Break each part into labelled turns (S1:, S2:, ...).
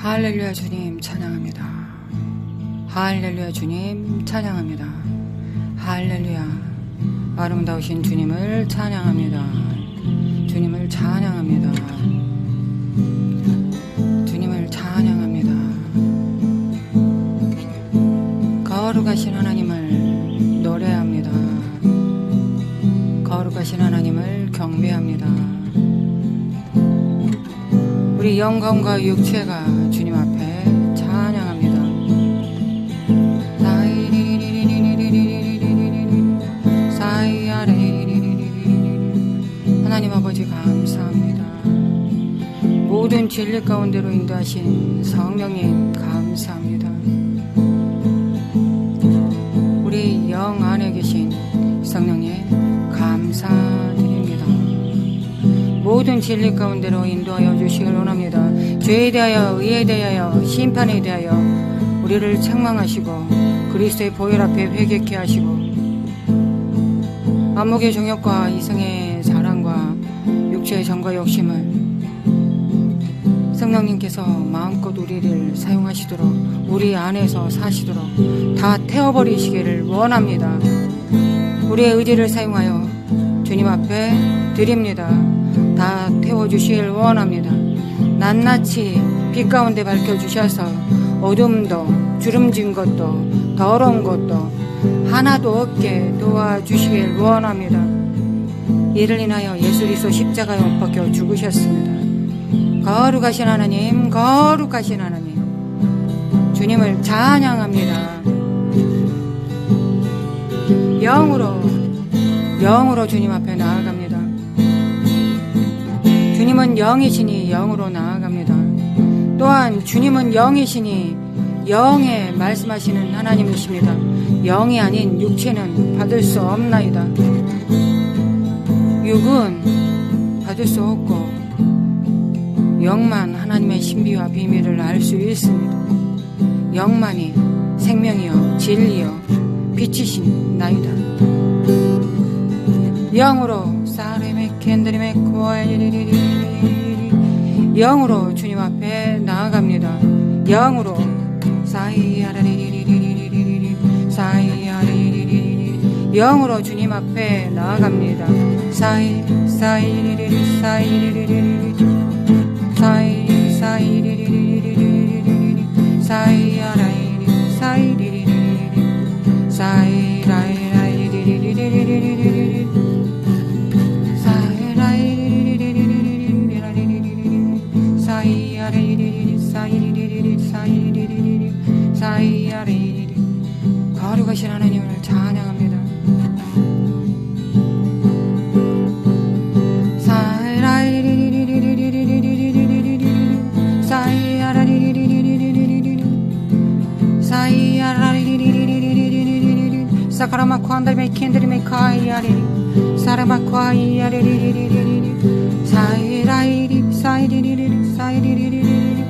S1: 할렐루야 주님 찬양합니다. 할렐루야 주님 찬양합니다. 할렐루야 아름다우신 주님을 찬양합니다. 주님을 찬양합니다. 주님을 찬양합니다. 거룩하신 하나님을 노래합니다. 거룩하신 하나님을 경배합니다. 우리 영광과 육체가 주님 앞에 찬양합니다. 하나님 아버지 감사합니다. 모든 진리 가운데로 인도하신 성령님 감사합니다. 우리 영 안에 계신 성령님 감사드립니다. 모든 진리 가운데로 인도하여 주시길 원합니다. 죄에 대하여 의에 대하여 심판에 대하여 우리를 책망하시고 그리스도의 보혈 앞에 회개케 하시고 안목의 정욕과 이성의 사랑과 육체의 정과 욕심을 성령님께서 마음껏 우리를 사용하시도록 우리 안에서 사시도록 다 태워버리시기를 원합니다. 우리의 의지를 사용하여 주님 앞에 드립니다. 다 태워주시길 원합니다. 낱낱이 빛 가운데 밝혀주셔서 어둠도 주름진 것도 더러운 것도 하나도 없게 도와주시길 원합니다. 이를 인하여 예수 그리스도 십자가에 못 박혀 죽으셨습니다. 거룩하신 하나님, 거룩하신 하나님, 주님을 찬양합니다. 영으로 주님 앞에 나아갑니다. 주님은 영이시니 영으로 나아갑니다. 또한 주님은 영이시니 영에 말씀하시는 하나님이십니다. 영이 아닌 육체는 받을 수 없나이다. 육은 받을 수 없고 영만 하나님의 신비와 비밀을 알 수 있습니다. 영만이 생명이요 진리요 빛이신 나이다. 영으로 영으로 주님 앞에 나아갑니다. 영으로 영으로 주님 앞에 나아갑니다. 거룩하신 하나님을 찬양합니다. 사카라마코 한달메 캔들메 카이아리리 사라마코아이아리리리리리 사이라이리 사이리리리 사이리리리리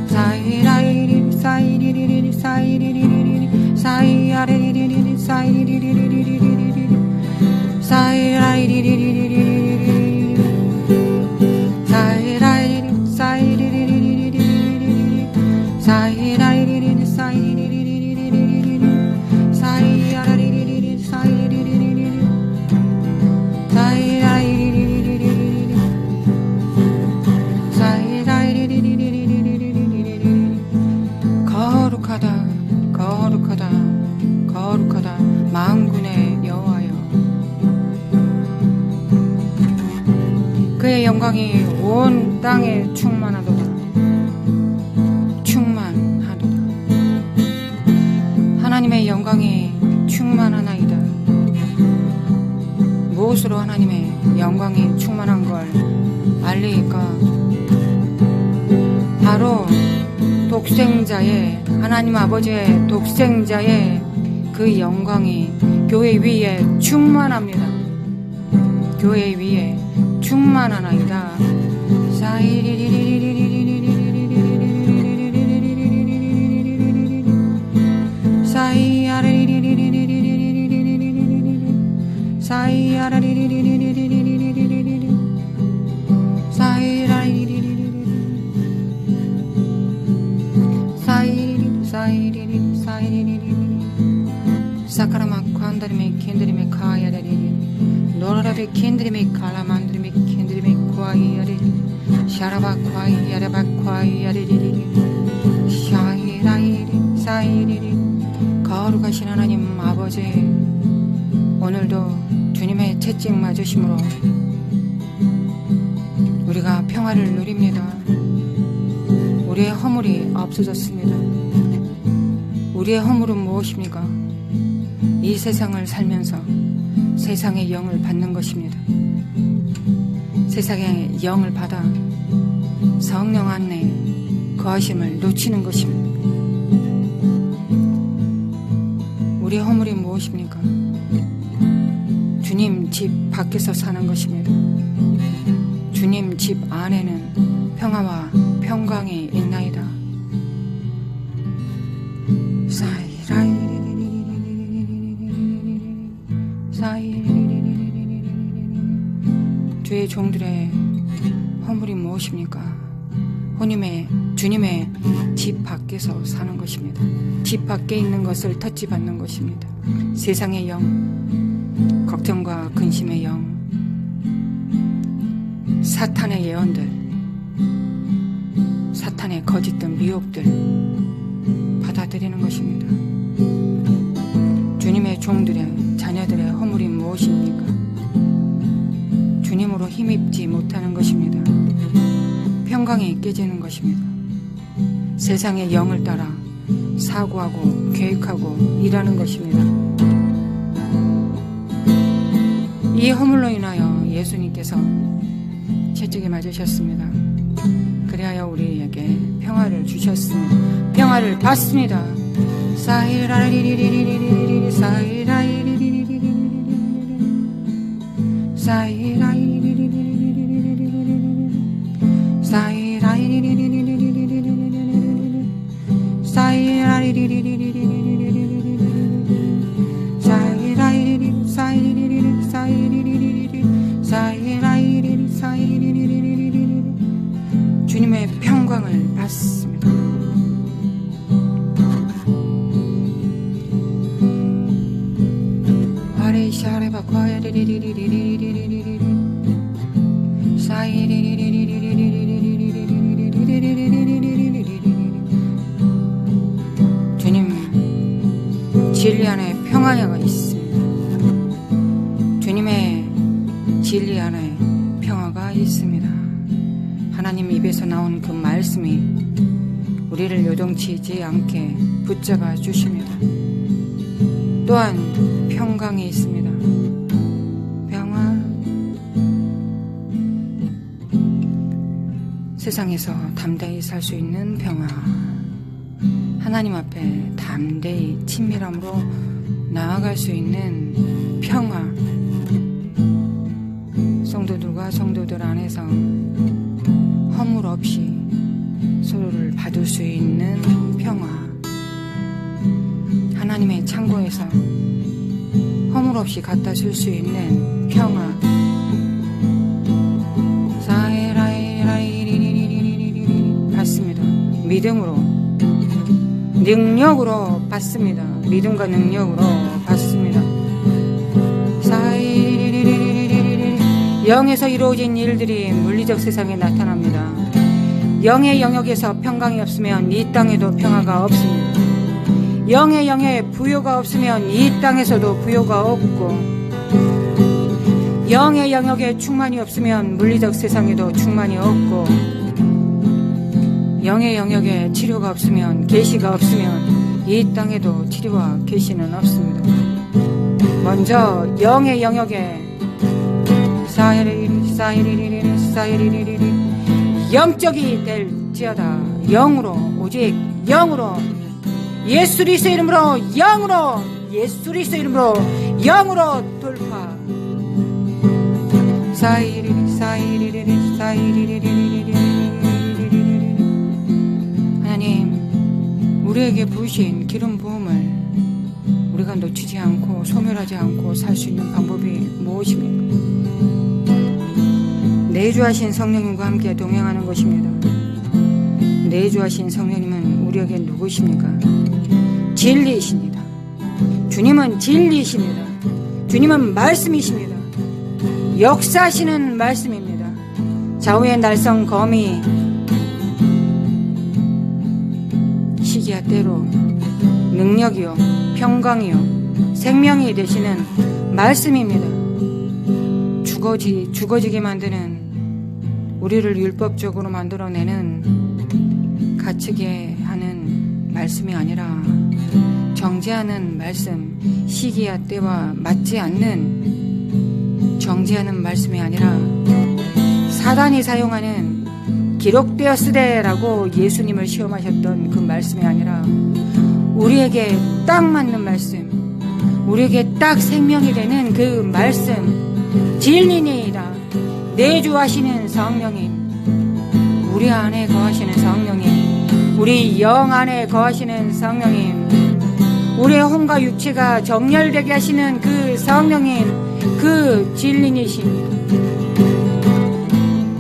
S1: 사이라이리 사이리리리 사이리리리 사이아리리리리 사이리리리리리리 사이라이리리리리리 사이라이리 사이리리리리리 사이라이리리 사이리리리리리 사이아리리리리 사이리리리리 사이라이리리리리 사이라이리리리리 거룩하다 거룩하다 거룩하다 만군의 여호와여 그의 영광이 온 땅에 충만하도다 충만하도다 하나님의 영광이 충만하나이다. 무엇으로 하나님의 영광이 충만한 걸 알리까? 바로 독생자의 하나님 아버지의 독생자의 그 영광이 교회 위에 충만합니다. 교회 위에 충만하나이다. 사카라마 관다리메 켄드리메 카야다리 노라라베 켄드리메 칼라만드리메 켄드리메 과이야리 샤라바 과이야라바 과이야리리리 샤이라이리 사이리리 거룩하신 하나님 아버지, 오늘도 주님의 채찍 맞으심으로 우리가 평화를 누립니다. 우리의 허물이 없어졌습니다. 우리의 허물은 무엇입니까? 이 세상을 살면서 세상의 영을 받는 것입니다. 세상의 영을 받아 성령 안에 거하심을 놓치는 것입니다. 우리의 허물이 무엇입니까? 주님 집 밖에서 사는 것입니다. 주님 집 안에는 평화와 평강이 있나이다. 주의 종들의 허물이 무엇입니까? 주님의 집 밖에서 사는 것입니다. 집 밖에 있는 것을 터치받는 것입니다. 세상의 영, 걱정과 근심의 영, 사탄의 예언들, 사탄의 거짓된 미혹들 받아들이는 것입니다. 주님의 종들의 자녀들의 허물이 무엇입니까? 주님으로 힘입지 못하는 것입니다. 평강이 깨지는 것입니다. 세상의 영을 따라 사고하고 계획하고 일하는 것입니다. 이 허물로 인하여 예수님께서 채찍에 맞으셨습니다. 그리하여 우리에게 평화를 주셨습니다. 평화를 받습니다. 사이라리리리리리리 사이라이리리리리리 사이라이리리리리리 사이라이리리리리리 사이라이리리리리 사이라이리리 사이리리리 사이리리리 사이라이리리 사이리리리 주님의 평강을 받습니다. 아레샤레바 과야리리리리리리리리리 주님 진리 안에 평화가 있습니다. 주님의 진리 안에 평화가 있습니다. 하나님 입에서 나온 그 말씀이 우리를 요동치지 않게 붙잡아 주십니다. 또한 평강이 있습니다. 평화. 세상에서 담대히 살 수 있는 평화. 하나님 앞에 담대히 친밀함으로 나아갈 수 있는 평화. 성도들과 성도들 안에서 허물 없이 서로를 받을 수 있는 평화. 하나님의 창고에서 허물 없이 갖다 줄 수 있는 평화. 받습니다. 믿음으로, 능력으로 받습니다. 믿음과 능력으로 받습니다. 영에서 이루어진 일들이 물리적 세상에 나타납니다. 영의 영역에서 평강이 없으면 이 땅에도 평화가 없습니다. 영의 영에 부요가 없으면 이 땅에서도 부요가 없고, 영의 영역에 충만이 없으면 물리적 세상에도 충만이 없고, 영의 영역에 치료가 없으면, 계시가 없으면 이 땅에도 치료와 계시는 없습니다. 먼저 영의 영역에 사이리리리 영적이 될지어다. 영으로, 오직 영으로, 예수 그리스도 이름으로, 영으로, 예수 그리스도 이름으로, 영으로 돌파. 하나님, 우리에게 부으신 기름 부음을 우리가 놓치지 않고 소멸하지 않고 살 수 있는 방법이 무엇입니까? 내주하신 성령님과 함께 동행하는 것입니다. 내주하신 성령님은 우리에게 누구십니까? 진리이십니다. 주님은 진리이십니다. 주님은 말씀이십니다. 역사하시는 말씀입니다. 좌우의 날성 검이 시기와 때로 능력이요 평강이요 생명이 되시는 말씀입니다. 죽어지게 만드는 우리를 율법적으로 만들어내는 갇히게 하는 말씀이 아니라 정죄하는 말씀, 시기와 때와 맞지 않는 정죄하는 말씀이 아니라 사단이 사용하는 기록되었으되라고 예수님을 시험하셨던 그 말씀이 아니라 우리에게 딱 맞는 말씀, 우리에게 딱 생명이 되는 그 말씀, 진리니이다. 내주하시는 성령님, 우리 안에 거하시는 성령님, 우리 영 안에 거하시는 성령님, 우리의 혼과 육체가 정렬되게 하시는 그 성령님, 그 진리이십니다.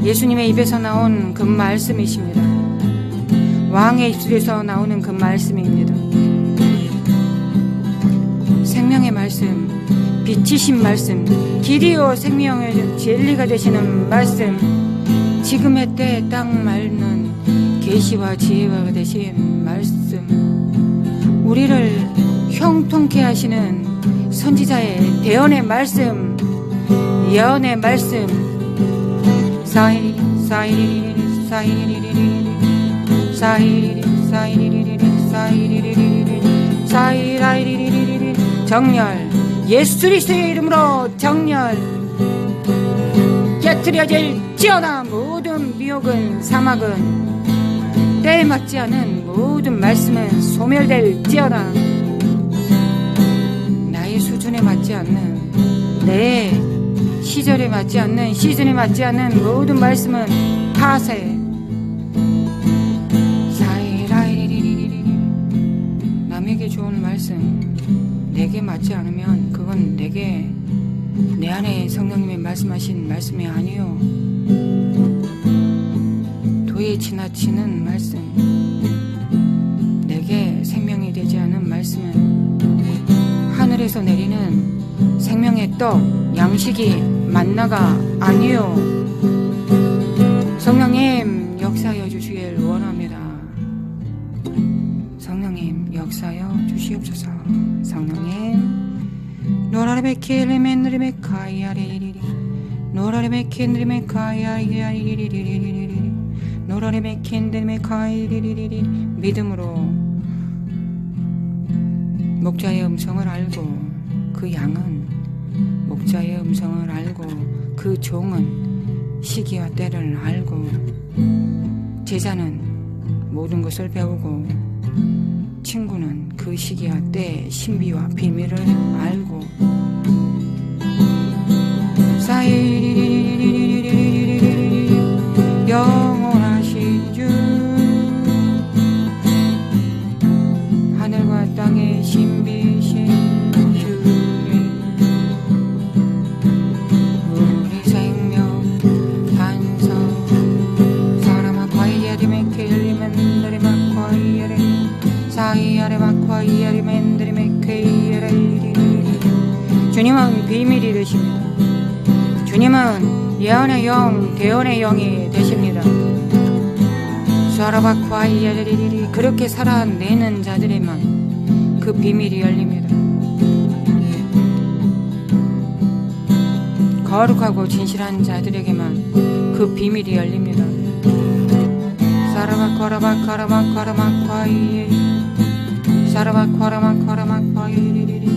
S1: 예수님의 입에서 나온 그 말씀이십니다. 왕의 입술에서 나오는 그 말씀입니다. 생명의 말씀, 빛이신 말씀, 길이요 생명의 진리가 되시는 말씀, 지금의 때에 딱 맞는 계시와 지혜가 되신 말씀, 우리를 형통케 하시는 선지자의 대언의 말씀, 예언의 말씀, 사이리리 사이리리 사이리리 사이리리 사이리리 사이리리 사이라이리리리 정렬, 예수 그리스도의 이름으로 정렬 깨트려질지어다. 모든 미혹은 사막은 때에 맞지 않은 모든 말씀은 소멸될지어다. 나의 수준에 맞지 않는, 내 시절에 맞지 않는, 시즌에 맞지 않는 모든 말씀은 파쇄. 남에게 좋은 말씀 내게 맞지 않으면 그건 내게, 내 안에 성령님이 말씀하신 말씀이 아니요, 도에 지나치는 말씀, 내게 생명이 되지 않은 말씀은 하늘에서 내리는 생명의 떡, 양식이 만나가 아니요. 성령님 역사하여 주시길 원합니다. 성령님 역사하여 주시옵소서. 성령님 노라레베케르멘르메카이아리리리 노라레베켄르메카이아리리리리 노라레베켄르메카이리리리 믿음으로 목자의 음성을 알고, 그 양은 목자의 음성을 알고, 그 종은 시기와 때를 알고, 제자는 모든 것을 배우고, 친구는 그 시기와 때의 신비와 비밀을 알고, 사이리리리리리리리리 영원하신 주, 하늘과 땅의 신비신 주님, 우리 생명 반석 사람아 과이야리메 켈리멘드리마 과이야리 사이야레마 과이야리멘드리메 케이야리. 주님은 비밀이 되십니다. 주님은 예언의 영, 대언의 영이 되십니다. 수아라바과이야리리리 그렇게 살아내는 자들에만 그 비밀이 열립니다. 거룩하고 진실한 자들에게만 그 비밀이 열립니다. 사라바과라바과라바과라바과라바과이 사라바과라바과라바과이리리리리리리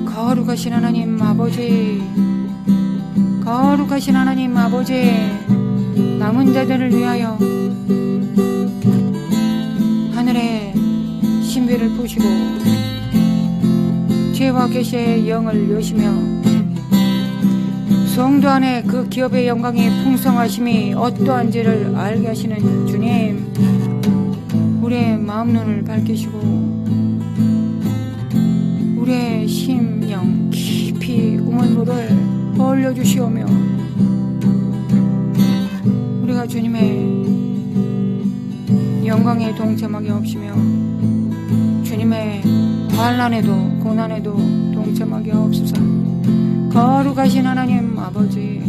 S1: 거룩하신 하나님 아버지, 거룩하신 하나님 아버지, 남은 자들을 위하여 하늘의 신비를 보시고 죄와 계시의 영을 여시며 성도 안에 그 기업의 영광이 풍성하심이 어떠한지를 알게 하시는 주님, 우리의 마음 눈을 밝히시고 우리의 심령 깊이 우물물을 벌려주시오며 우리가 주님의 영광에 동참하게 없으며 주님의 환난에도 고난에도 동참하게 없소서. 거룩하신 하나님 아버지,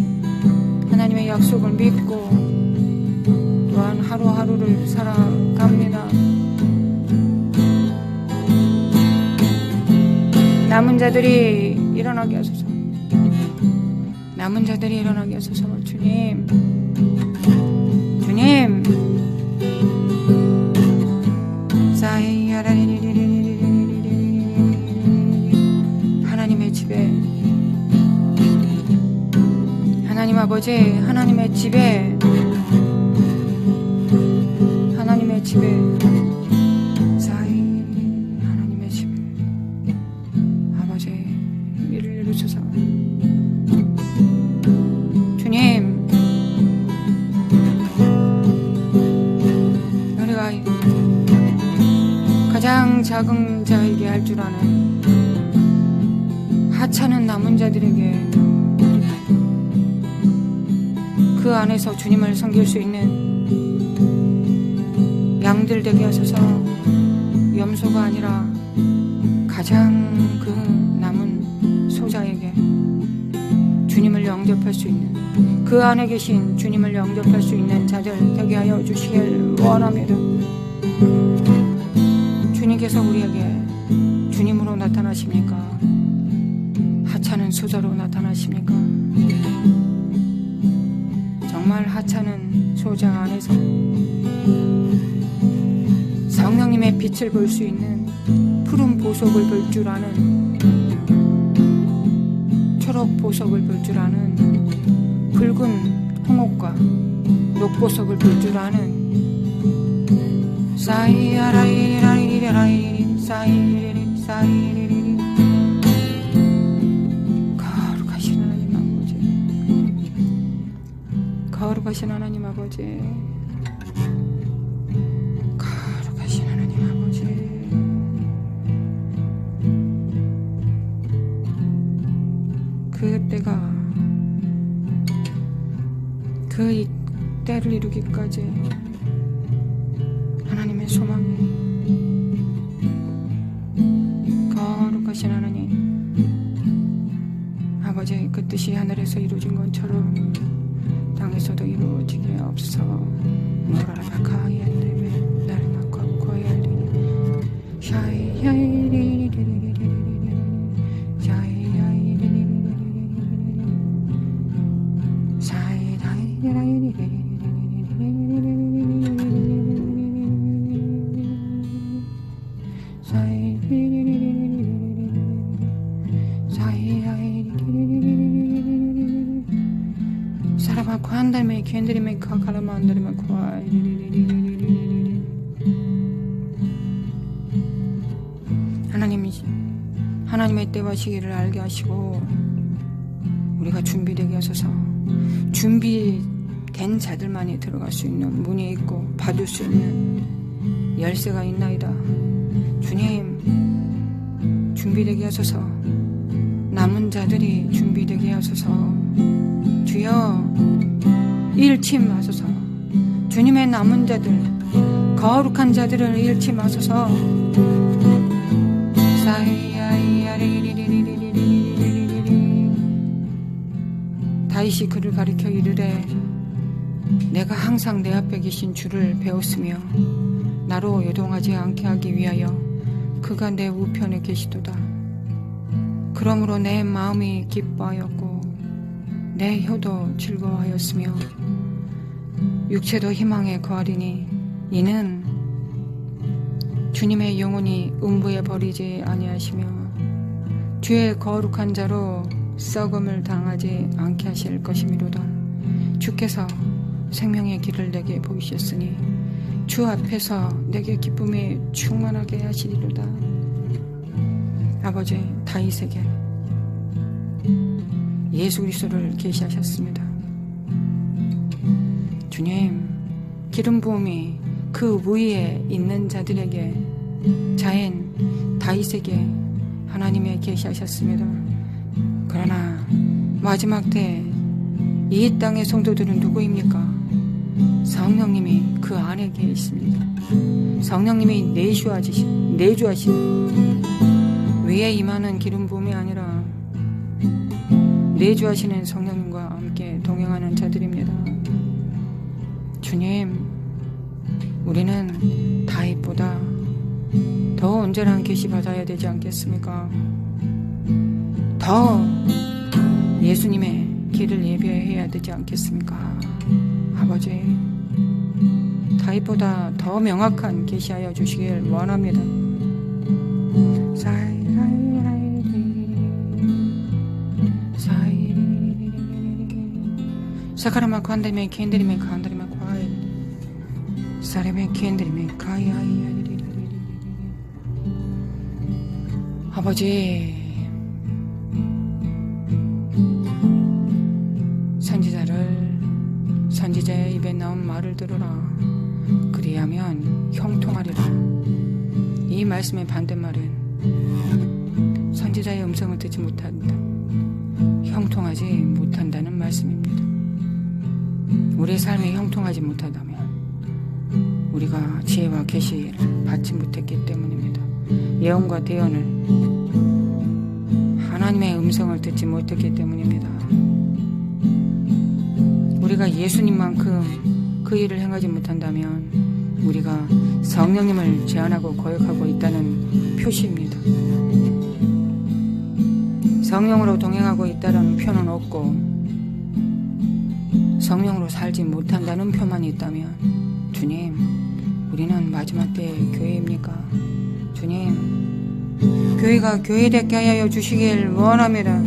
S1: 하나님의 약속을 믿고 또한 하루하루를 살아갑니다. 남은 자들이 일어나게 하소서. 남은 자들이 일어나게 하소서. 주님, 주님, 하나님의 집에, 하나님 아버지, 하나님의 집에, 하나님의 집에, 하나님의 집에 아버지 일을 이루소서. 주님, 우리가 가장 작은 자에게 할 줄 아는 하찮은 남은 자들에게 그 안에서 주님을 섬길 수 있는 양들 되게 하소서. 염소가 아니라 가장 그 남은 소자에게 주님을 영접할 수 있는, 그 안에 계신 주님을 영접할 수 있는 자들 되게 하여 주시길 원합니다. 주님께서 우리에게 주님으로 나타나십니까? 하찮은 소자로 나타나십니까? 정말 하찮은 소자 안에서 성령님의 빛을 볼 수 있는 푸른 보석을 볼 줄 아는, 초록 보석을 볼 줄 아는, 붉은 홍옥과 녹보석을 볼 줄 아는 사이아라이라이라이라이 사이리리 사이리리 거룩하신 하나님 아버지, 거룩하신 하나님 아버지, 거룩하신 하나님 아버지, 그 때가, 그 때를 이루기까지 하나님의 소망이, 거룩하신 하나님 아버지, 그 뜻이 하늘에서 이루어진 것처럼 땅에서도 이루어지게 없어. 노라라카이엔데베 나르나코코엘리니 샤이야이리리리리리리리 샤이야이리리리리리리 사이다이리리리리리리 사람하고 한달매 겐드리매 가라마 한달매 과 하나님의 때와 시기를 알게 하시고 우리가 준비되게 하소서. 준비된 자들만이 들어갈 수 있는 문이 있고 받을 수 있는 열쇠가 있나이다. 주님, 준비되게 하소서. 남은 자들이 준비되게 하소서. 주여, 일침하소서. 주님의 남은 자들, 거룩한 자들을 일침하소서. 다윗이 그를 가리켜 이르되 내가 항상 내 앞에 계신 주를 배웠으며 나로 요동하지 않게 하기 위하여 그가 내 우편에 계시도다. 그러므로 내 마음이 기뻐하였고 내 혀도 즐거워하였으며 육체도 희망에 거하리니 이는 주님의 영혼이 음부에 버리지 아니하시며 주의 거룩한 자로 썩음을 당하지 않게 하실 것이미로다. 주께서 생명의 길을 내게 보이셨으니 주 앞에서 내게 기쁨이 충만하게 하시리로다. 아버지 다윗에게 예수 그리스도를 계시하셨습니다. 주님, 기름 부음이 그 위에 있는 자들에게, 자인 다윗에게 하나님의 계시하셨습니다. 그러나 마지막 때 이 땅의 성도들은 누구입니까? 성령님이 그 안에 계십니다. 성령님이 내주하신 위에 임하는 기름 부음이 아니라 내주하시는 성령님과 함께 동행하는 자들입니다. 주님, 우리는 다윗보다 더 온전한 계시 받아야 되지 않겠습니까? 더 예수님의 길을 예배해야 되지 않겠습니까? 아버지, 다윗보다 더 명확한 계시하여 주시길 원합니다. 사카라마 관다리메 캔드리메 간다리메 과일 사레메 캔드리메 가야이. 아버지, 선지자의 입에 나온 말을 들으라. 그리하면 형통하리라. 이 말씀의 반대말은 선지자의 음성을 듣지 못한다, 형통하지 못한다는 말씀입니다. 우리의 삶이 형통하지 못하다면 우리가 지혜와 계시를 받지 못했기 때문입니다. 예언과 대언을, 하나님의 음성을 듣지 못했기 때문입니다. 우리가 예수님만큼 그 일을 행하지 못한다면 우리가 성령님을 제한하고 거역하고 있다는 표시입니다. 성령으로 동행하고 있다는 표는 없고 성령으로 살지 못한다는 표만 있다면, 주님, 우리는 마지막 때의 교회입니까? 주님, 교회가 교회답게 하여 주시길 원합니다.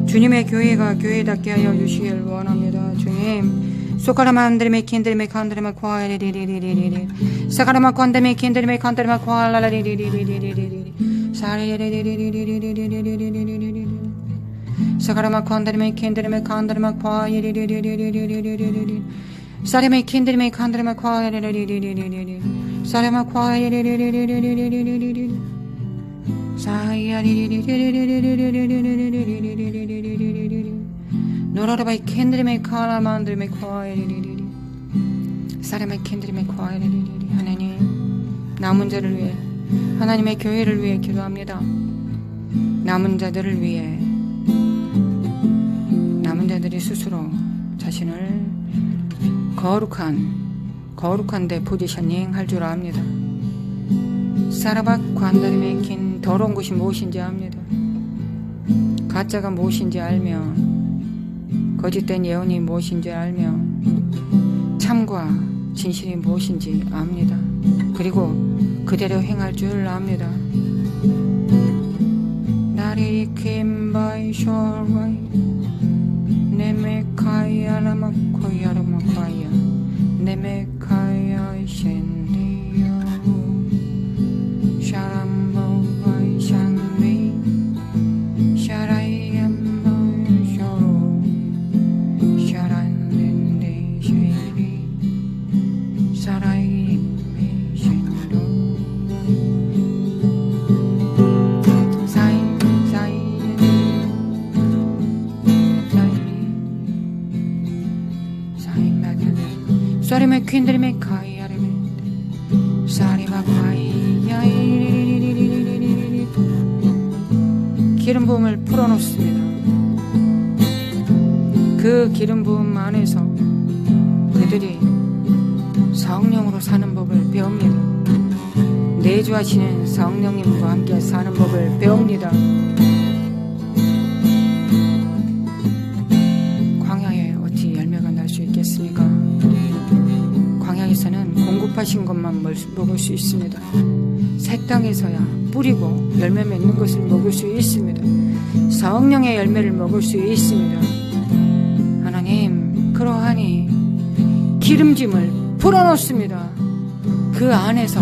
S1: 주님의 교회가 교회답게 하여 주시길 원합니다. 주님, 소카라마 안드레메 킨드레메 칸드레메 과레리리리리리 사카라마 칸드레메 킨드레메 칸드레메 과라라리리리리리리 사레리리리리리리리리리리 사카라마 칸드레메 킨드레메 칸드레메 과레리리리리리리리리 사레메 킨드레메 칸드레메 과레리리리리리리 사레마 과레리리리리리리리리 노라라바이 캔드리메 카라만드리메 과에리리리 사레메 캔드리메 과에리리리. 하나님, 남은 자를 위해, 하나님의 교회를 위해 기도합니다. 남은 자들을 위해, 남은 자들이 스스로 자신을 거룩한 데 포지셔닝 할 줄 압니다. 사라박 관다림에 긴 더러운 것이 무엇인지 압니다. 가짜가 무엇인지 알며, 거짓된 예언이 무엇인지 알며, 참과 진실이 무엇인지 압니다. 그리고 그대로 행할 줄 압니다. 나리 킴바이 쇼와이 네메카야 라마코야 라마카야 네메카야 셴디요 샤람보바이 샹비 샤라이암보 쇼로 샤란덴데 쉐리 사라이메 셴도 사이 마다 사리메 퀸드리메 카이아레메 사리마 카이야이리리리리리리리 기름 부음을 풀어놓습니다. 그 기름 부음 안에서 그들이 성령으로 사는 법을 배웁니다. 내주하시는 성령님과 함께 사는 법을 배웁니다. 광야에 어찌 열매가 날 수 있겠습니까? 광야에서는 공급하신 것만 먹을 수 있습니다. 새 땅에서야 뿌리고 열매 맺는 것을 먹을 수 있습니다. 성령의 열매를 먹을 수 있습니다. 하나님, 그러하니 기름짐을 풀어놓습니다. 그 안에서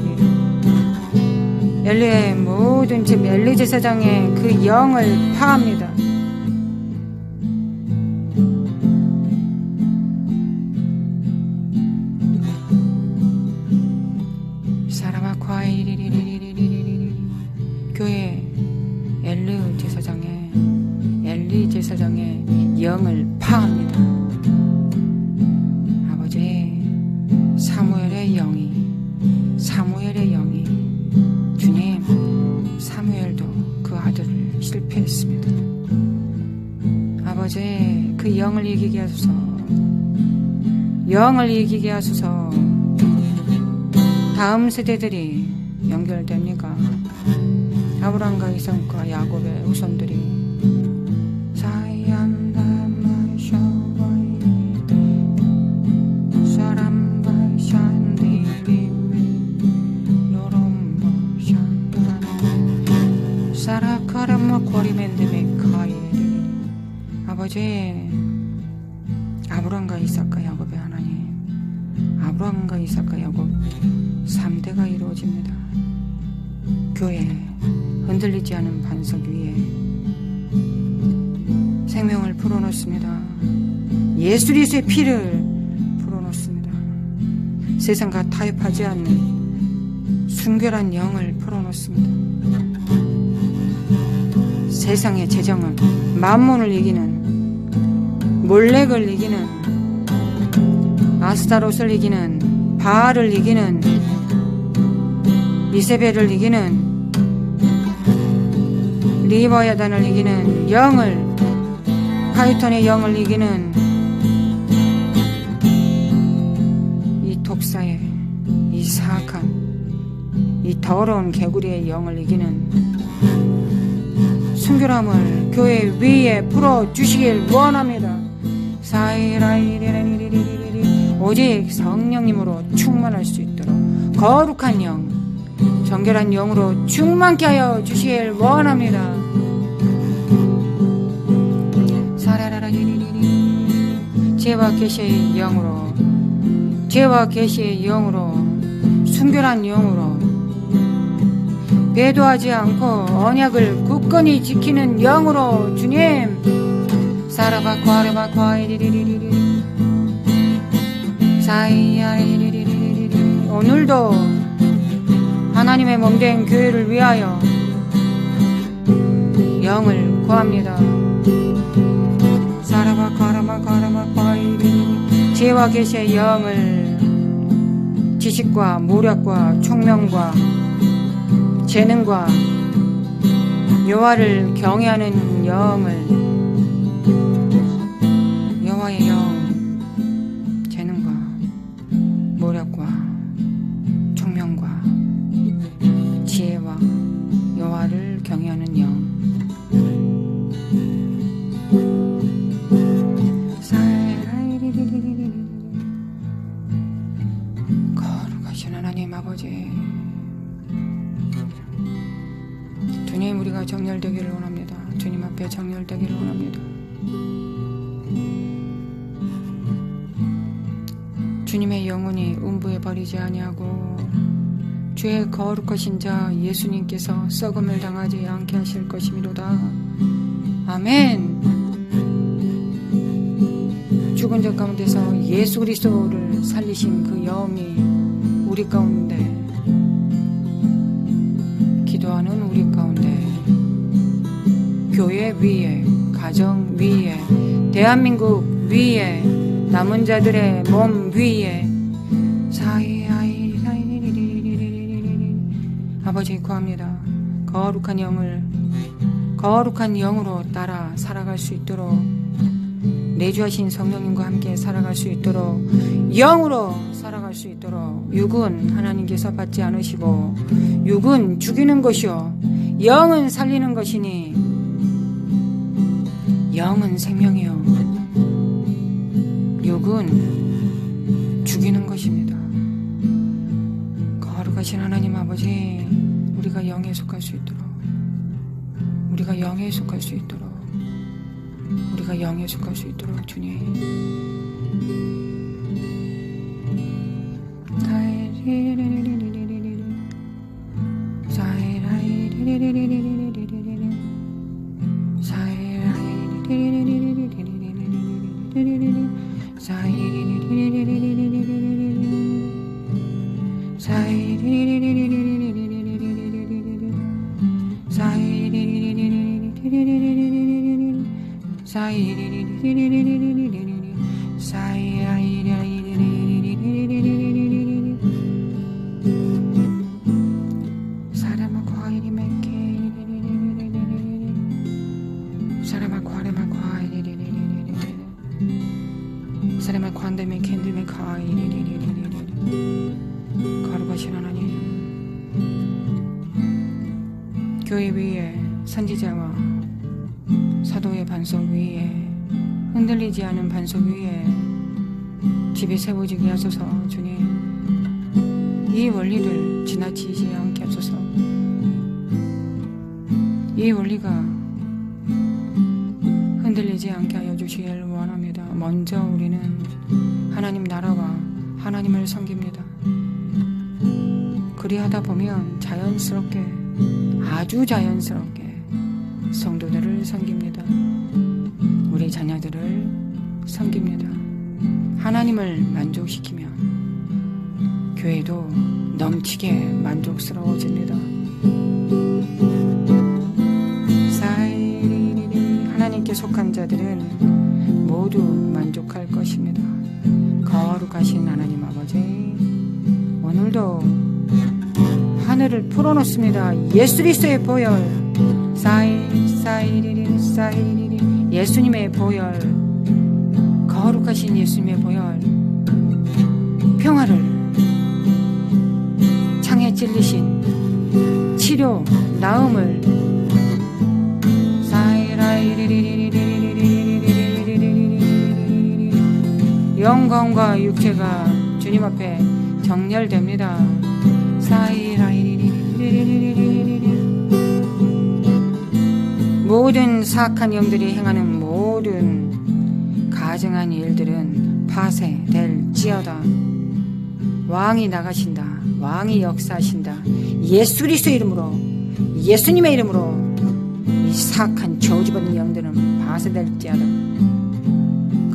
S1: 이르리라. 엘리의 모든 집 엘리 제사장의 그 영을 파합니다. 영을 이기게 하소서. 영을 이기게 하소서. 다음 세대들이 연결됩니까? 아브라함과 이삭과 야곱의 후손들이 아버지, 아브라함과 이삭과 야곱의 하나님, 아브라함과 이삭과 야곱 3대가 이루어집니다. 교회 흔들리지 않은 반석 위에 생명을 풀어놓습니다. 예수 그리스도의 피를 풀어놓습니다. 세상과 타협하지 않는 순결한 영을 풀어놓습니다. 세상의 재정은 만몬을 이기는, 몰렉을 이기는, 아스타롯을 이기는, 바알을 이기는, 이세벨을 이기는, 리버야단을 이기는 영을, 파이톤의 영을 이기는 이 독사의, 이 사악한, 이 더러운 개구리의 영을 이기는 순결함을 교회 위에 풀어주시길 원합니다. 오직 성령님으로 충만할 수 있도록 거룩한 영, 정결한 영으로 충만케 하여 주시길 원합니다. 죄와 계시의 영으로, 죄와 계시의 영으로, 순결한 영으로, 배도하지 않고 언약을 굳건히 지키는 영으로 주님, 오늘도 하나님의 몸된 교회를 위하여 영을 구합니다. 지혜와 계시의 영을, 지식과 모략과 총명과 재능과 여호와를 경외하는 영을, 여호와의 영, 재능과 모략과 총명과 지혜와 여호와를 경외하는 영, 거룩하신 하나님 아버지, 주님, 우리가 정렬되기를 원합니다. 주님 앞에 정렬되기를 원합니다. 주님의 영혼이 음부에 버리지 아니하고 주의 거룩하신 자 예수님께서 썩음을 당하지 않게 하실 것이미로다. 아멘. 죽은 자 가운데서 예수 그리스도를 살리신 그 영이 우리 가운데, 기도하는 우리 가운데, 교회 위에, 가정 위에, 대한민국 위에, 남은 자들의 몸 위에 아버지 구합니다. 거룩한 영을, 거룩한 영으로 따라 살아갈 수 있도록, 내주하신 성령님과 함께 살아갈 수 있도록, 영으로 살아갈 수 있도록, 육은 하나님께서 받지 않으시고 육은 죽이는 것이요 영은 살리는 것이니 영은 생명이요 육은 죽이는 것입니다. 거룩하신 하나님 아버지, 우리가 영에 속할 수 있도록, 우리가 영에 속할 수 있도록, 우리가 영에 속할 수 있도록 주님, 사람의 관대매 캔드매 거룩하신 하나님, 교회 위에 선지자와 사도의 반석 위에 흔들리지 않은 반석 위에 집이 세워지게 하소서. 주님, 이 원리를 지나치지 않게 하소서. 이 원리가 흔들리지 않게 하여 주시길 원합니다. 먼저 우리는 하나님 나라와 하나님을 섬깁니다. 그리하다 보면 자연스럽게, 아주 자연스럽게 성도들을 섬깁니다. 우리 자녀들을 섬깁니다. 하나님을 만족시키면 교회도 넘치게 만족스러워집니다. 하나님께 속한 자들은 모두 만족할 것입니다. 거룩하신 하나님 아버지, 오늘도 하늘을 풀어놓습니다. 예수 그리스도의 보혈, 사이리리 예수님의 보혈, 거룩하신 예수님의 보혈, 평화를, 창에 찔리신 치료, 나음을, 영광과 육체가 주님 앞에 정렬됩니다. 모든 사악한 영들이 행하는 모든 가증한 일들은 파쇄될지어다. 왕이 나가신다. 왕이 역사하신다. 예수 그리스도의 이름으로, 예수님의 이름으로 이 사악한 저주받은 영들은 파쇄될지어다.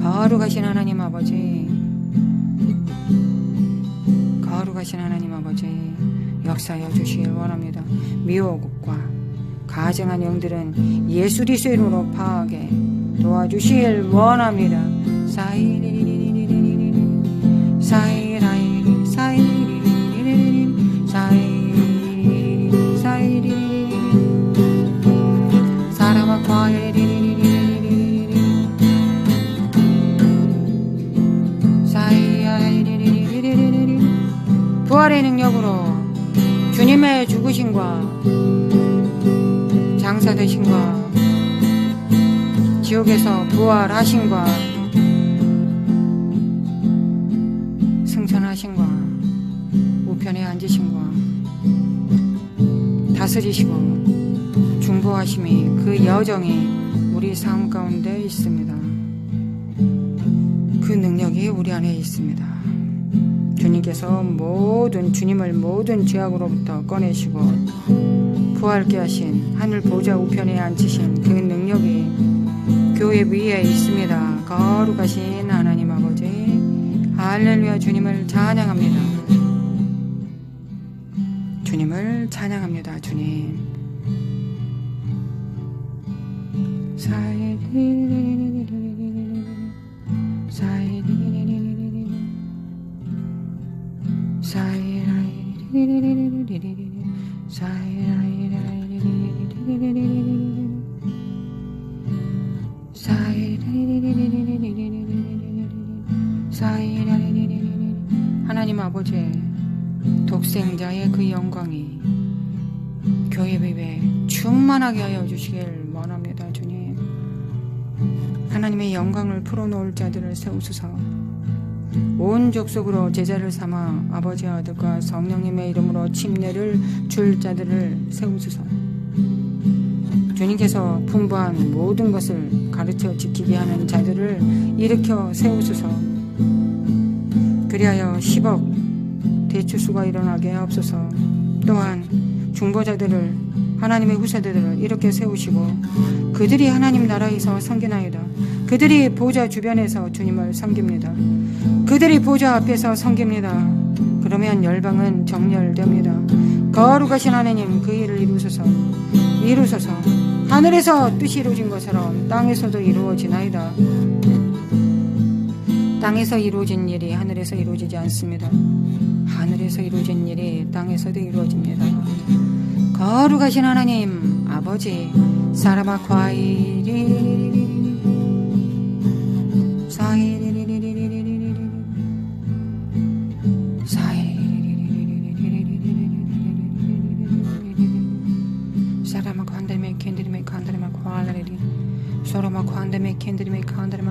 S1: 거룩하신 하나님 아버지, 거룩하신 하나님 아버지, 역사하여 주시길 원합니다. 미혹과 가증한 영들은 예수 그리스도의 이름으로 파하게 도와주시길 원합니다. 사람아 과일 부활의 능력으로 주님의 죽으심과 장사되심과 지옥에서 부활하심과 승천하심과 우편에 앉으심과 다스리시고 중보하심이, 그 여정이 우리 삶 가운데 있습니다. 그 능력이 우리 안에 있습니다. 주님께서 주님을 모든 죄악으로부터 꺼내시고 부활케 하신 하늘 보좌 우편에 앉히신 그 능력이 교회 위에 있습니다. 거룩하신 하나님 아버지, 할렐루야. 주님을 찬양합니다. 주님을 찬양합니다. 주님. 하나님 아버지, 독생자의 그 영광이 교회 위에 충만하게 하여 주시길 원합니다. 주님, 하나님의 영광을 풀어놓을 자들을 세우소서. 온 족속으로 제자를 삼아 아버지와 아들과 성령님의 이름으로 침례를 줄 자들을 세우소서. 주님께서 풍부한 모든 것을 가르쳐 지키게 하는 자들을 일으켜 세우소서. 그리하여 10억 대추수가 일어나게 하옵소서. 또한 중보자들을, 하나님의 후세대들을 이렇게 세우시고 그들이 하나님 나라에서 섬기나이다. 그들이 보좌 주변에서 주님을 섬깁니다. 그들이 보좌 앞에서 섬깁니다. 그러면 열방은 정렬됩니다. 거룩하신 하나님, 그 일을 이루소서. 하늘에서 뜻이 이루어진 것처럼 땅에서도 이루어지나이다. 땅에서 이루어진 일이 하늘에서 이루어지지 않습니다. 하늘에서 이루어진 일이 땅에서도 이루어집니다. 거룩하신 하나님 아버지, 사람아 과일이 사이리리리리리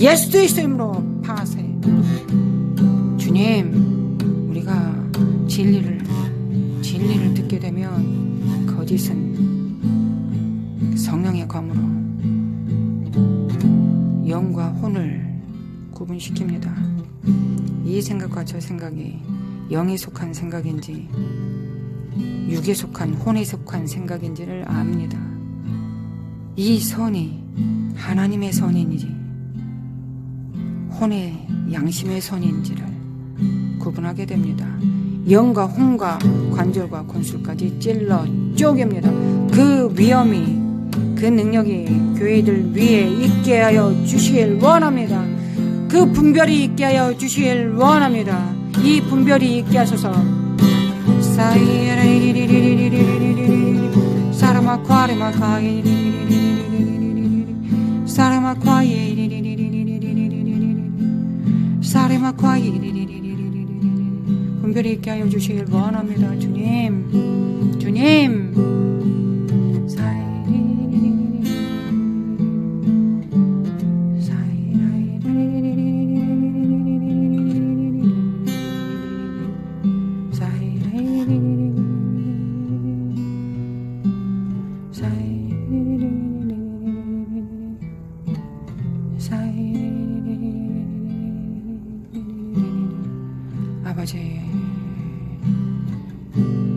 S1: 예수 이름으로 파세. 주님, 우리가 진리를 듣게 되면 거짓은 성령의 검으로 영과 혼을 구분시킵니다. 이 생각과 저 생각이 영에 속한 생각인지 육에 속한 혼에 속한 생각인지를 압니다. 이 선이 하나님의 선인지 혼의 양심의 선인지를 구분하게 됩니다. 영과 혼과 관절과 권술까지 찔러 쪼갭니다. 그 위엄이, 그 능력이 교회들 위에 있게 하여 주시길 원합니다. 그 분별이 있게 하여 주시길 원합니다. 이 분별이 있게 하소서. 사라마 과레마 가이 사라마 과이 사레마 과이 분별이 있게 하여 주시길 원합니다. 주님, 주님.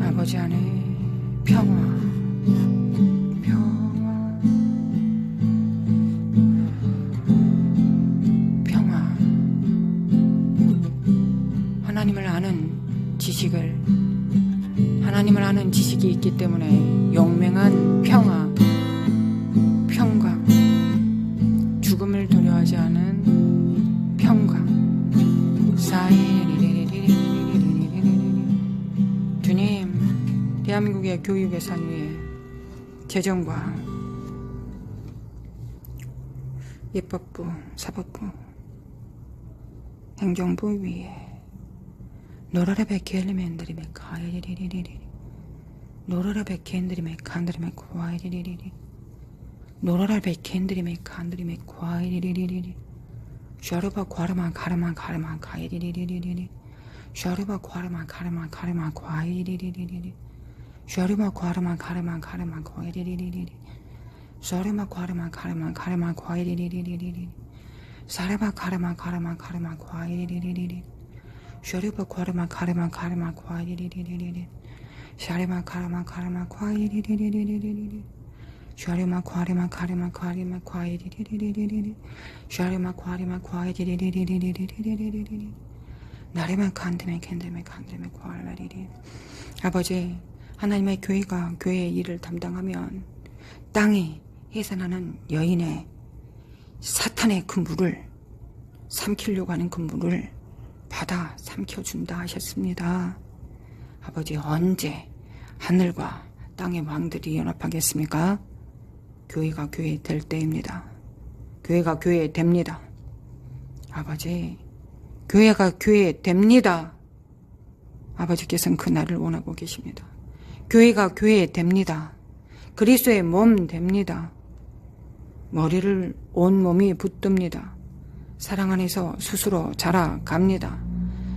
S1: 아버지 안에 평화 하나님을 아는 지식이 있기 때문에 용맹한 평강, 죽음을 두려워하지 않은 평강. 주님, 대한민국의 교육의 산 위에 재정과 입법부, 사법부, 행정부 위에 노라라 베케엘리멘드리메 카이리리리리 노라라 베케엔드리메 칸드리메 코아이리리리 노라라 베케엔드리메 칸드리메 코아이리리리 샤르바 과르마 가르마 카이리리리리 샤르바 과르마 가르마 과이리리리리 샤르바 과르마 가르마 과이리리리리 샤르마 과르마 가르마 과이리리리리 사르바 가르마 과이리리리리 샤르바 과르마 과이리리리리 샤르마 과이리리리리 샤르마 과이리리리리 샤르마 과이리리리리 나레마 칸데메 과라리리. 아버지, 하나님의 교회가 교회의 일을 담당하면 땅에 해산하는 여인의 사탄의 그 물을 삼키려고 하는 그 물을 받아 삼켜준다 하셨습니다. 아버지, 언제 하늘과 땅의 왕들이 연합하겠습니까? 교회가 교회 될 때입니다. 교회가 교회 됩니다. 아버지, 교회가 교회 됩니다. 아버지께서는 그 날을 원하고 계십니다. 교회가 교회 됩니다. 그리스도의 몸 됩니다. 머리를 온 몸이 붙듭니다. 사랑 안에서 스스로 자라갑니다.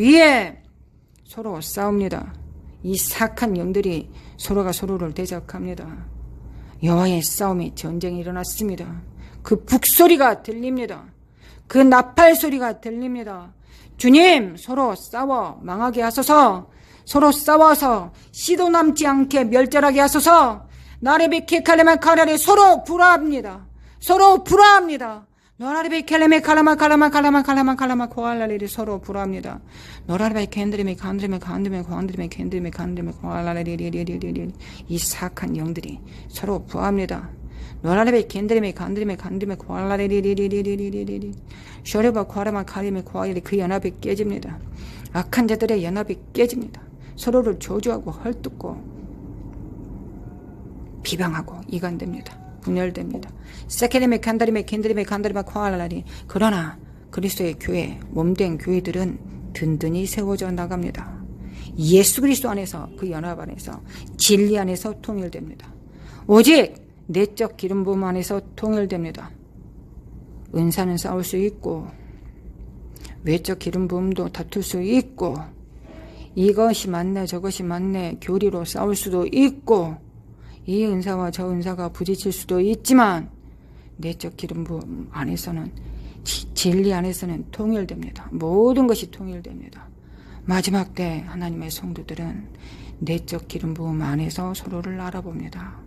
S1: 위해 서로 싸웁니다. 이 사악한 영들이 서로가 서로를 대적합니다. 여호와의 싸움이 전쟁이 일어났습니다. 그 북소리가 들립니다. 그 나팔 소리가 들립니다. 주님, 서로 싸워 망하게 하소서. 서로 싸워서 씨도 남지 않게 멸절하게 하소서. 나레비 케칼레마 카라레 서로 불화합니다. 서로 불화합니다. 노라레비 켈레메 칼라마 코알라레리 서로 불화합니다. 노라레비 캔드리메 간드리메 캔드리메 코알라레리 이 사악한 영들이 서로 불화합니다. 노라레비 캔드리메 간드리메 코알라레리 쇼레바 코아라마 카리메 코알리 그 연합이 깨집니다. 악한 자들의 연합이 깨집니다. 서로를 저주하고 헐뜯고 비방하고 이간됩니다. 분열됩니다. 세케레메 칸다리메 캔드리메 간다리마 코알라리 그러나 그리스도의 교회 몸된 교회들은 든든히 세워져 나갑니다. 예수 그리스도 안에서 그 연합 안에서 진리 안에서 통일됩니다. 오직 내적 기름 부음 안에서 통일됩니다. 은사는 싸울 수 있고 외적 기름 부음도 다툴 수 있고 이것이 맞네 저것이 맞네 교리로 싸울 수도 있고 이 은사와 저 은사가 부딪힐 수도 있지만 내적 기름 부음 안에서는 진리 안에서는 통일됩니다. 모든 것이 통일됩니다. 마지막 때 하나님의 성도들은 내적 기름 부음 안에서 서로를 알아봅니다.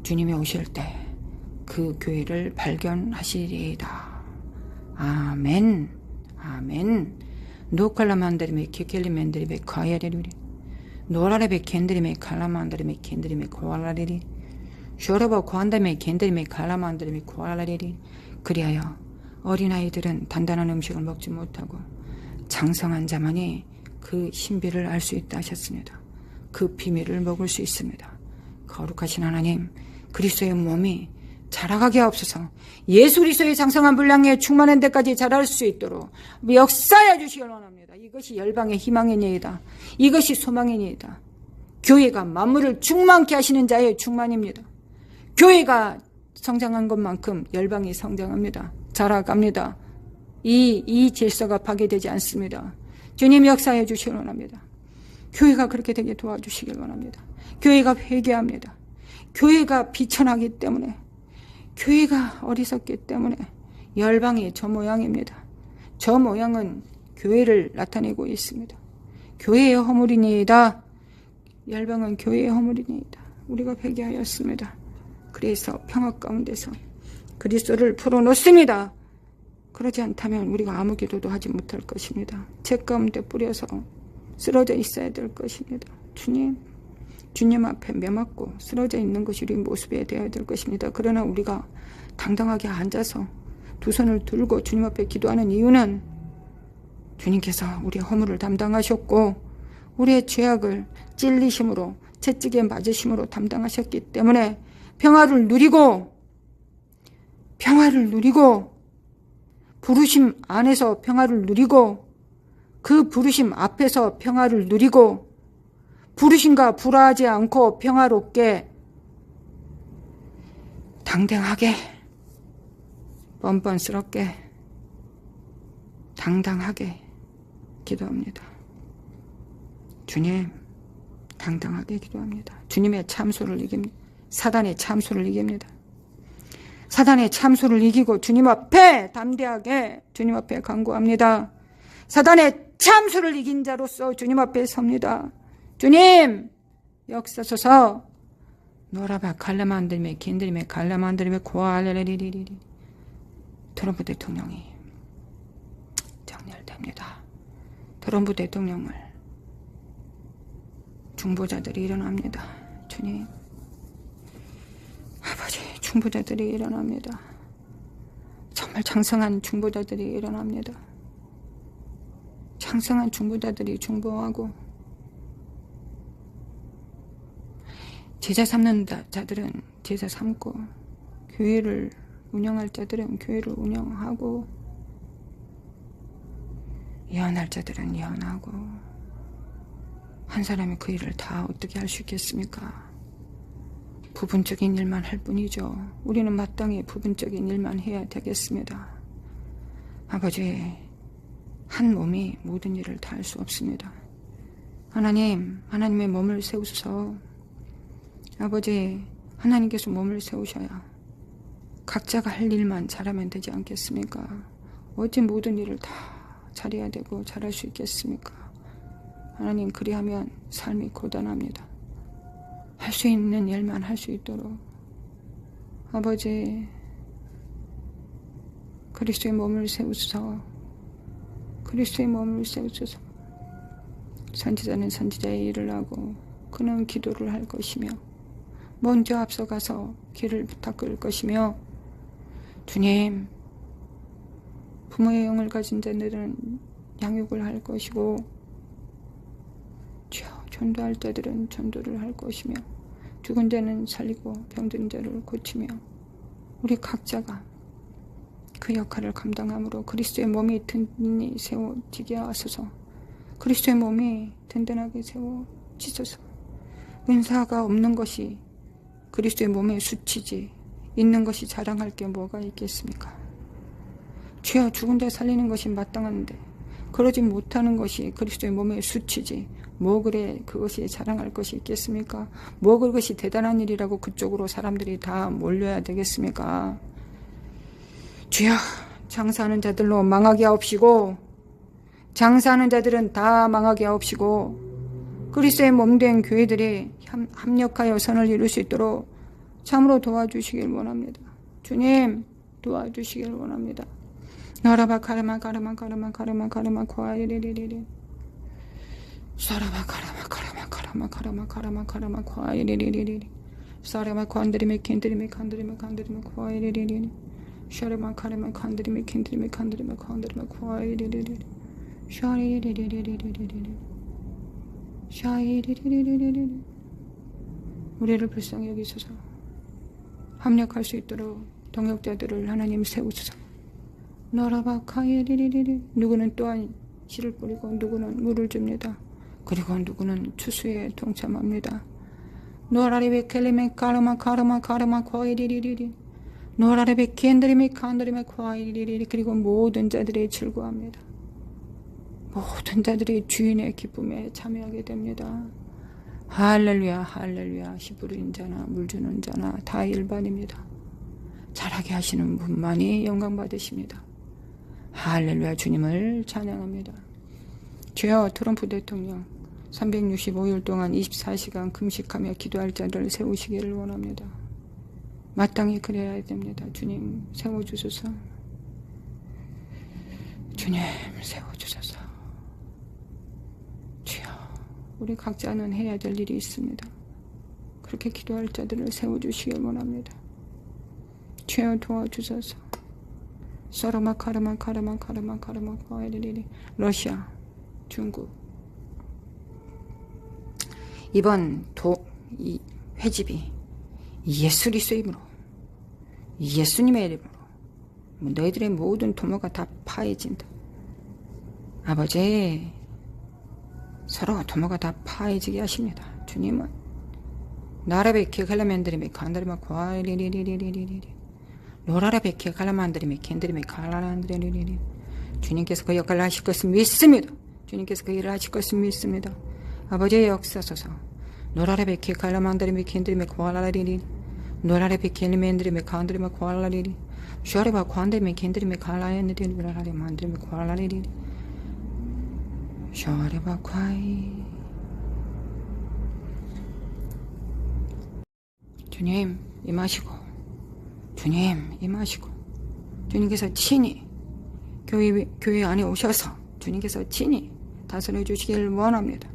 S1: 주님이 오실 때 그 교회를 발견하시리이다. 아멘. 아멘. 노칼라만드리메 키켈리맨드리메 카야레루리 노라레베 캔드리메 칼라만드리메 캔드리메 코알라리리 쇼라바 관다메 캔드리메 칼라만드리메 코알라리리 그리하여 어린아이들은 단단한 음식을 먹지 못하고 장성한 자만이 그 신비를 알 수 있다 하셨습니다. 그 비밀을 먹을 수 있습니다. 거룩하신 하나님 그리스도의 몸이 자라가게 하옵소서. 예수 그리스도의 장성한 분량에 충만한 데까지 자랄 수 있도록 역사해 주시길 원합니다. 이것이 열방의 희망이니이다. 이것이 소망이니이다. 교회가 만물을 충만케 하시는 자의 충만입니다. 교회가 성장한 것만큼 열방이 성장합니다. 자라갑니다. 이 질서가 파괴되지 않습니다. 주님 역사해 주시길 원합니다. 교회가 그렇게 되게 도와주시길 원합니다. 교회가 회개합니다. 교회가 비천하기 때문에 교회가 어리석기 때문에 열방이 저 모양입니다. 저 모양은 교회를 나타내고 있습니다. 교회의 허물이니이다. 열방은 교회의 허물이니이다. 우리가 회개하였습니다. 그래서 평화 가운데서 그리스도를 풀어놓습니다. 그러지 않다면 우리가 아무 기도도 하지 못할 것입니다. 죄 가운데 뿌려서 쓰러져 있어야 될 것입니다. 주님 앞에 매맞고 쓰러져 있는 것이 우리 모습이 되어야 될 것입니다. 그러나 우리가 당당하게 앉아서 두 손을 들고 주님 앞에 기도하는 이유는 주님께서 우리의 허물을 담당하셨고 우리의 죄악을 찔리심으로 채찍에 맞으심으로 담당하셨기 때문에 평화를 누리고 부르심 안에서 평화를 누리고 그 부르심 앞에서 평화를 누리고 부르심과 불화하지 않고 평화롭게 당당하게 뻔뻔스럽게 당당하게 기도합니다. 주님 당당하게 기도합니다. 주님의 참소를 이깁니다. 사단의 참소를 이깁니다. 사단의 참소를 이기고 주님 앞에 담대하게 주님 앞에 간구합니다. 사단의 참소를 이긴 자로서 주님 앞에 섭니다. 주님 역사소서. 노라바 칼라만드리메 킨드리메 칼라만드리메 고알레리리리리 트럼프 대통령이 정렬됩니다. 트럼프 대통령을 중보자들이 일어납니다. 주님 아버지 중보자들이 일어납니다. 정말 장성한 중보자들이 일어납니다. 장성한 중보자들이 중보하고 제자 삼는 자들은 제자 삼고 교회를 운영할 자들은 교회를 운영하고 예언할 자들은 예언하고 한 사람이 그 일을 다 어떻게 할 수 있겠습니까? 부분적인 일만 할 뿐이죠. 우리는 마땅히 부분적인 일만 해야 되겠습니다. 아버지, 한 몸이 모든 일을 다 할 수 없습니다. 하나님의 몸을 세우소서. 아버지, 하나님께서 몸을 세우셔야 각자가 할 일만 잘하면 되지 않겠습니까? 어찌 모든 일을 다 잘해야 되고 잘할 수 있겠습니까? 하나님, 그리하면 삶이 고단합니다. 할 수 있는 일만 할 수 있도록 아버지, 그리스도의 몸을 세우소서. 그리스도의 몸을 세우소서. 선지자는 선지자의 일을 하고 그는 기도를 할 것이며 먼저 앞서가서 길을 닦을 것이며, 주님, 부모의 영을 가진 자들은 양육을 할 것이고 전도할 자들은 전도를 할 것이며, 죽은 자는 살리고 병든 자를 고치며, 우리 각자가 그 역할을 감당함으로 그리스도의 몸이 든든히 세워지게 하소서. 그리스도의 몸이 든든하게 세워지소서. 은사가 없는 것이 그리스도의 몸의 수치지, 있는 것이 자랑할 게 뭐가 있겠습니까? 주여, 죽은 자 살리는 것이 마땅한데 그러지 못하는 것이 그리스도의 몸의 수치지, 뭐 그래 그것이 자랑할 것이 있겠습니까? 뭐 그것이 대단한 일이라고 그쪽으로 사람들이 다 몰려야 되겠습니까? 주여, 장사하는 자들로 망하게 하옵시고, 장사하는 자들은 다 망하게 하옵시고, 그리스도의 몸된 교회들이 합력하여 선을 이룰 수 있도록 참으로 도와주시길 원합니다. 주님, 도와주시길 원합니다. 나라바 가르마 가르마 가르마 가르마 가르마 과이리리리리 사라바 가르마 가르마 가르마 가르마 가르마 가르마 과이리리리리 사라바 관드리메 캔드리메 간드리메 간드리메 과이리리리리 샤르마 가르마 간드리메 캔드리메 간드리메 간드리메 과이리리리리 샤리리리리리리리리 샤이리리리리리리. 우리를 불쌍히 여기소서. 합력할 수 있도록 동역자들을 하나님 세우소서. 너라바 카이리리리리. 누구는 또한 씨를 뿌리고 누구는 물을 줍니다. 그리고 누구는 추수에 동참합니다. 노라리베 켈리메 카르마 카르마 카르마 과이리리리리 노라리베 켄드리메 칸드리메 과이리리리. 그리고 모든 자들이 즐거워합니다. 모든 자들이 주인의 기쁨에 참여하게 됩니다. 할렐루야 할렐루야. 씨 뿌린 자나 물 주는 자나 다 일반입니다. 잘하게 하시는 분만이 영광 받으십니다. 할렐루야. 주님을 찬양합니다. 주여, 트럼프 대통령 365일 동안 24시간 금식하며 기도할 자를 세우시기를 원합니다. 마땅히 그래야 됩니다. 주님, 세워주소서. 주님, 세워주소서. 주여, 우리 각자는 해야 될 일이 있습니다. 그렇게 기도할 자들을 세워주시길 원합니다. 주여, 도와주소서. 서로마 카르마 카르마 카르마 카르마 과이리리. 러시아, 중국. 이번 이 회집이 예수 그리스도의 이름으로, 예수님의 이름으로 너희들의 모든 도모가 다 파해진다. 아버지, 서로 도모가 다 파해지게 하십니다. 주님은 나라베키에 갈라만드리메 간다리마 과이리리리리리리리 로라라베키에 갈라만드리메 캔드리메 갈라란드리리리. 주님께서 그 역할을 하실 것을 믿습니다. 주님께서 그 일을 하실 것을 믿습니다. 아버지의 역사소서. 노라라베키에 갈라만드리메 캔드리메 과라리리 노라라베키에 리멘드리메 간드리메 과라리리 슈아레바 관드리메 캔드리메 갈라엔드리리 로라라레 만드리메 과라리리 슈아레바 과이. 주님 임하시고, 주님 임하시고, 주님께서 친히 교회 안에 오셔서 주님께서 친히 다스려 주시기를 원합니다.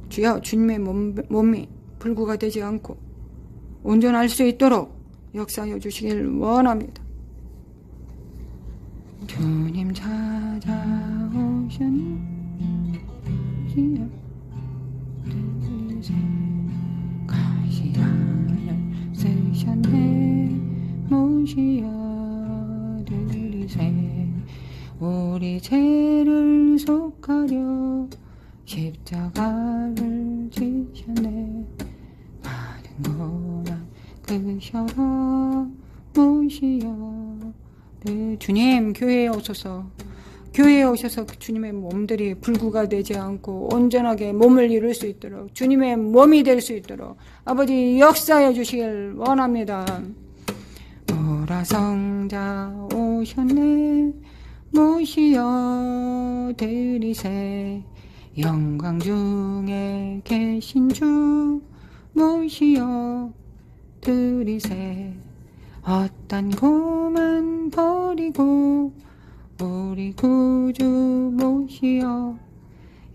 S1: 주여, 주님의 몸이 불구가 되지 않고 온전할 수 있도록 역사하여 주시기를 원합니다. 주님 찾아오셨네 가시라를 쓰셨네 모시어 들리세. 우리 죄를 속하려 십자가를 지셨네. 바른 고난 드셔라 모시어. 네, 주님 교회에 오셔서 교회에 오셔서 주님의 몸들이 불구가 되지 않고 온전하게 몸을 이룰 수 있도록 주님의 몸이 될 수 있도록 아버지 역사해 주시길 원합니다. 보라 성자 오셨네 모시어 드리세. 영광 중에 계신 주 모시어 드리세. 어떤 고만 버리고 우리 구주 모시어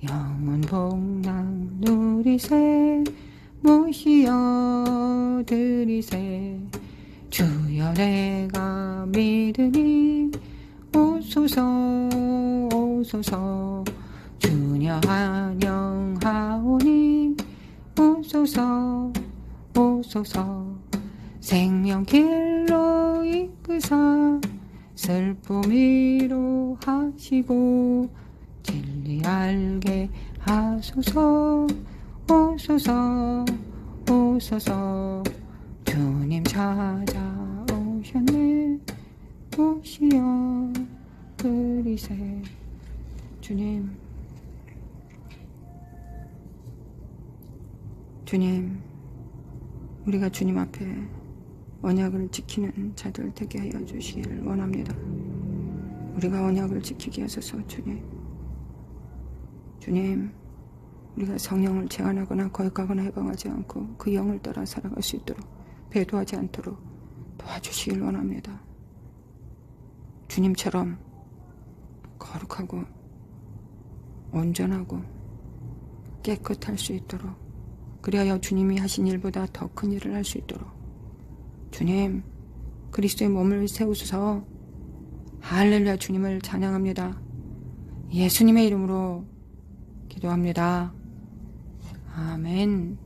S1: 영원 복락 누리세. 모시어 드리세. 주여 내가 믿으니 오소서 오소서. 주녀 환영하오니 오소서 오소서. 생명길로 이끄사 슬픔 위로하시고 진리 알게 하소서. 오소서 오소서. 주님 찾아오셨네 오시어 그리세. 주님 우리가 주님 앞에 언약을 지키는 자들 되게 하여 주시길 원합니다. 우리가 언약을 지키게 하소서. 주님 우리가 성령을 제한하거나 거역하거나 해방하지 않고 그 영을 따라 살아갈 수 있도록 배도하지 않도록 도와주시길 원합니다. 주님처럼 거룩하고 온전하고 깨끗할 수 있도록, 그리하여 주님이 하신 일보다 더 큰 일을 할 수 있도록 주님 그리스도의 몸을 세우소서. 할렐루야. 주님을 찬양합니다. 예수님의 이름으로 기도합니다. 아멘.